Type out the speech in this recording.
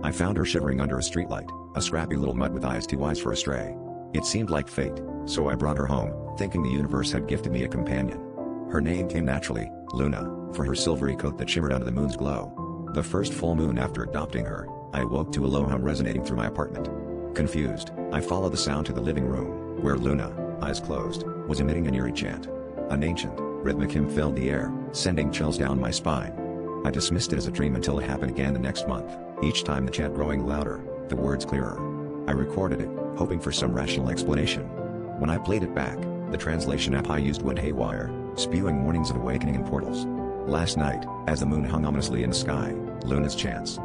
I found her shivering under a streetlight, a scrappy little mutt with eyes too wise for a stray. It seemed like fate, so I brought her home, thinking the universe had gifted me a companion. Her name came naturally, Luna, for her silvery coat that shimmered under the moon's glow. The first full moon after adopting her, I awoke to a low hum resonating through my apartment. Confused, I followed the sound to the living room, where Luna, eyes closed, was emitting an eerie chant. An ancient, rhythmic hymn filled the air, sending chills down my spine. I dismissed it as a dream until it happened again the next month, each time the chant growing louder, the words clearer. I recorded it, hoping for some rational explanation. When I played it back, the translation app I used went haywire, spewing warnings of awakening and portals. Last night, as the moon hung ominously in the sky, Luna's chants,